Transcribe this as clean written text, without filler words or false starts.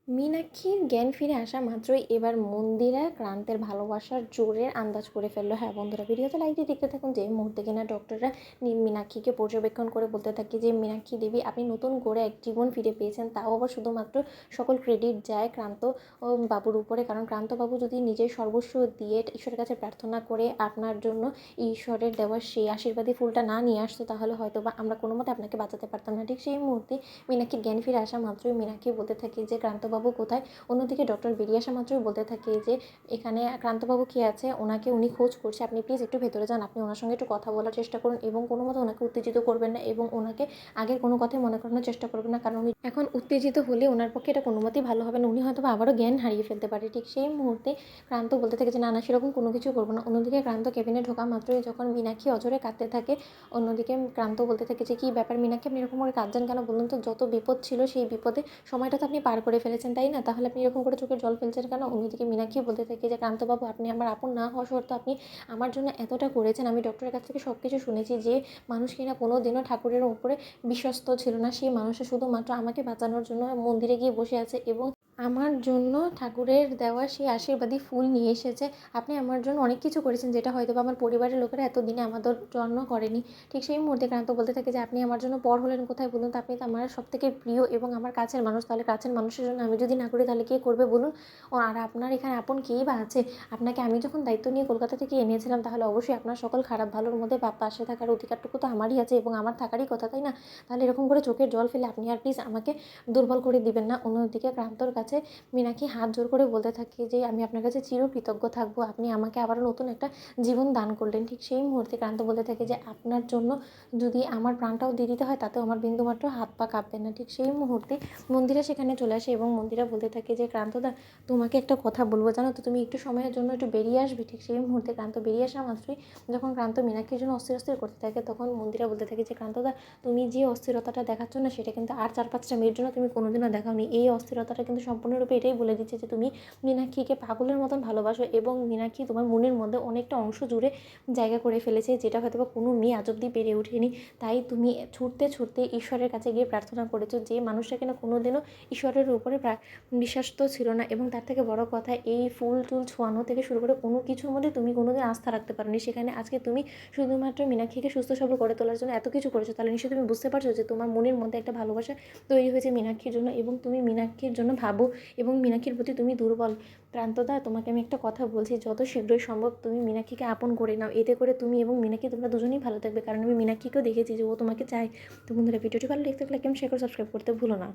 মীনাক্ষীর জ্ঞান ফিরে আসা মাত্রই এবার মন্দিরা ক্রান্তের ভালোবাসার জোরের আন্দাজ করে ফেললো। হ্যাঁ বন্ধুরা, ভিডিওতে লাইক দিয়ে দেখতে থাকুন যে মুহূর্তে কিনা ডক্টররা মীনাক্ষীকে পর্যবেক্ষণ করে বলতে থাকে যে মীনাক্ষী দেবী, আপনি নতুন করে এক জীবন ফিরে পেয়েছেন, তাও আবার শুধুমাত্র সকল ক্রেডিট যায় ক্রান্ত বাবুর উপরে। কারণ ক্রান্ত বাবু যদি নিজের সর্বস্ব দিয়ে ঈশ্বরের কাছে প্রার্থনা করে আপনার জন্য ঈশ্বরের দেওয়া সেই আশীর্বাদী ফুলটা না নিয়ে আসতো, তাহলে হয়তো বা আমরা কোনো মতে আপনাকে বাঁচাতে পারতাম না। ঠিক সেই মুহূর্তে মীনাক্ষীর জ্ঞান ফিরে আসা মাত্রই মীনাক্ষী বলতে থাকে যে ক্রান্তবাবু কোথায়। অন্যদিকে ডক্টর বেরিয়ে আসা মাত্রই বলতে থাকে যে এখানে ক্রান্তবাবু কে আছে, উনি খোঁজ করছে, আপনি প্লিজ একটু ভেতরে যান, আপনি ওনার সঙ্গে একটু কথা বলার চেষ্টা করুন এবং কোনো মতো ওনাকে উত্তেজিত করবেন না এবং ওনাকে আগের কোনো কথাই মনে করানোর চেষ্টা করবেন না, কারণ উনি এখন উত্তেজিত হলে ওনার পক্ষে এটা কোনো মতেই ভালো হবে না, উনি হয়তো আবারও জ্ঞান হারিয়ে ফেলতে পারে। ঠিক সেই মুহূর্তে ক্রান্ত বলতে থাকে যে না না, সেরকম কোনো কিছু করবো না। অন্যদিকে ক্রান্ত কেবিনে ঢোকা মাত্রই যখন মীনাক্ষী অজরে কাঁদতে থাকে, অন্যদিকে ক্রান্ত বলতে থাকে যে কী ব্যাপার মীনাক্ষী, আপনি এরকম করে কাঁদছেন কেন বলুন তো? যত বিপদ ছিল সেই বিপদে সময়টা তো আপনি পার করে ফেলেছেন, তাই না? তাহলে আপনি এরকম করে চোখের জল ফেলছেন কেন? অন্যদিকে মীনাক্ষী বলতে থাকে যে ক্রান্তবাবু, আপনি আমার আপন না হওয়া সত্ত্বেও আপনি আমার জন্য এতটা করেছেন। আমি ডক্টরের কাছ থেকে সব কিছু শুনেছি যে মানুষ কিনা কোনো দিনও ঠাকুরের উপরে বিশ্বস্ত ছিল না, সেই মানুষটা শুধুমাত্র আমাকে বাঁচানোর জন্য মন্দিরে গিয়ে বসে আছে এবং আমার জন্য ঠাকুরের দেওয়া সেই আশীর্বাদী ফুল নিয়ে এসেছে। আপনি আমার জন্য অনেক কিছু করেছেন যেটা হয়তো বা আমার পরিবারের লোকেরা এতদিনে আমাদের জন্য করেনি। ঠিক সেই মুহূর্তে ক্রান্ত বলতে থাকে যে আপনি আমার জন্য পর হলেন কোথায় বলুন তো? আপনি তো আমার সবথেকে প্রিয় এবং আমার কাছের মানুষ। তাহলে কাছের মানুষের জন্য আমি যদি না করি তাহলে কে করবে বলুন? আর আপনার এখানে আপন কেই বা আছে? আপনাকে আমি যখন দায়িত্ব নিয়ে কলকাতা থেকে এনেছিলাম, তাহলে অবশ্যই আপনার সকল খারাপ ভালোর মধ্যে পাশে থাকার অধিকারটুকু তো আমারই আছে এবং আমার থাকারই কথা, তাই না? তাহলে এরকম করে চোখের জল ফেলে আপনি আর প্লিজ আমাকে দুর্বল করে দিবেন না। অন্যদিকে ক্রান্তর কাছে মীনাক্ষী হাত জোর করে বলতে থাকে যে আমি আপনার কাছে চিরকৃতজ্ঞ থাকবো, আপনি আমাকে আবারও নতুন একটা জীবন দান করলেন। ঠিক সেই মুহূর্তে ক্রান্ত বলতে থাকে যে আপনার জন্য যদি আমার প্রাণটাও দিয়ে দিতে হয় তাতেও আমার বিন্দুমাত্র হাত পা কাঁপবে না। ঠিক সেই মুহূর্তে মন্দিরা সেখানে চলে আসে এবং মন্দিরা বলতে থাকে যে ক্রান্তদা, তোমাকে একটা কথা বলবো, জানো তো? তুমি একটু সময়ের জন্য একটু বেরিয়ে আসবে। ঠিক সেই মুহূর্তে ক্রান্ত বেরিয়ে আসা মাত্রই যখন ক্রান্ত মীনাক্ষীর জন্য অস্থির অস্থির করতে থাকে, তখন মন্দিরা বলতে থাকে যে ক্রান্তদা, তুমি যে অস্থিরতাটা দেখাচ্ছ না, সেটা কিন্তু আর 4-5টা মেয়ের জন্য তুমি কোনোদিনও দেখাওনি। এই অস্থিরতাটা কিন্তু সম্পূর্ণরূপে এটাই বলে দিচ্ছে যে তুমি মীনাক্ষীকে পাগলের মতন ভালোবাসো এবং মীনাক্ষী তোমার মনের মধ্যে অনেকটা অংশ জুড়ে জায়গা করে ফেলেছে, যেটা হয়তো বা কোনো মেয়ে আজ অব্দি পেরে ওঠেনি। তাই তুমি ছুটতে ছুটতে ঈশ্বরের কাছে গিয়ে প্রার্থনা করেছো, যে মানুষটা কিনা কোনোদিনও ঈশ্বরের উপরে বিশ্বাস তো ছিল না এবং তার থেকে বড় কথা, এই ফুল টুল ছোঁয়ানো থেকে শুরু করে কোনো কিছুর মধ্যে তুমি কোনোদিন আস্থা রাখতে পারোনি। সেখানে আজকে তুমি শুধুমাত্র মীনাক্ষীকে সুস্থ সবল করে তোলার জন্য এত কিছু করেছো। তাহলে নিশ্চয়ই তুমি বুঝতে পারছো যে তোমার মনের মধ্যে একটা ভালোবাসা তৈরি হয়েছে মীনাক্ষীর জন্য এবং তুমি মীনাক্ষীর জন্য ভাবো এবং মীনাক্ষীর প্রতি তুমি দুর্বল। প্রান্তদা, তোমাকে আমি একটা কথা বলছি, যত শীঘ্রই সম্ভব তুমি মীনাক্ষীকে আপন করে নাও। এতে করে তুমি এবং মীনাক্ষী তোমরা দুজনেই ভালো থাকবে, কারণ আমি মীনাক্ষীকেও দেখেছি যে ও তোমাকে চায়। তো বন্ধুরা, ভিডিওটি ভালো লেগে থাকলে কেমন শেয়ার করে সাবস্ক্রাইব করতে ভুলো না।